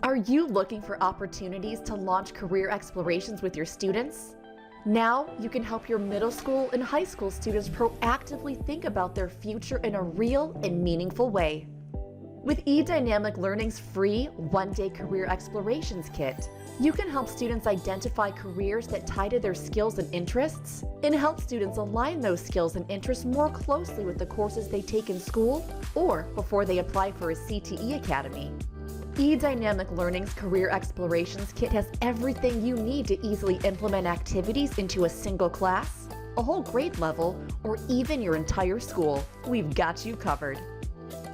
Are you looking for opportunities to launch career explorations with your students? Now you can help your middle school and high school students proactively think about their future in a real and meaningful way. With eDynamic Learning's free one-day career explorations kit, you can help students identify careers that tie to their skills and interests, and help students align those skills and interests more closely with the courses they take in school or before they apply for a CTE academy. eDynamic Learning's Career Explorations Kit has everything you need to easily implement activities into a single class, a whole grade level, or even your entire school. We've got you covered.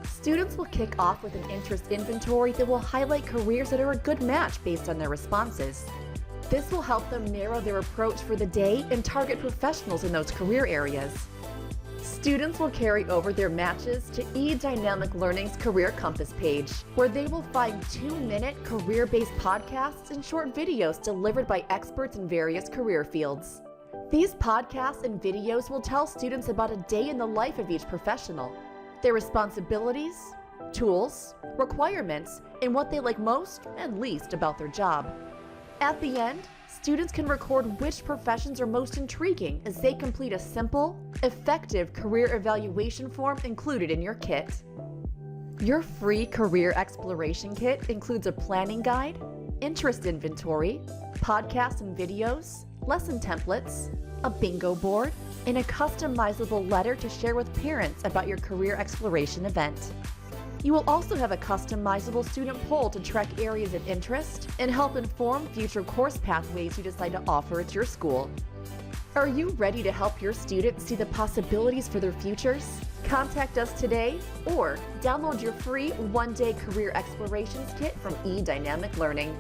Students will kick off with an interest inventory that will highlight careers that are a good match based on their responses. This will help them narrow their approach for the day and target professionals in those career areas. Students will carry over their matches to eDynamic Learning's Career Compass page, where they will find 2-minute career-based podcasts and short videos delivered by experts in various career fields. These podcasts and videos will tell students about a day in the life of each professional, their responsibilities, tools, requirements, and what they like most and least about their job. At the end, students can record which professions are most intriguing as they complete a simple, effective career evaluation form included in your kit. Your free career exploration kit includes a planning guide, interest inventory, podcasts and videos, lesson templates, a bingo board, and a customizable letter to share with parents about your career exploration event. You will also have a customizable student poll to track areas of interest and help inform future course pathways you decide to offer at your school. Are you ready to help your students see the possibilities for their futures? Contact us today or download your free one-day career explorations kit from eDynamic Learning.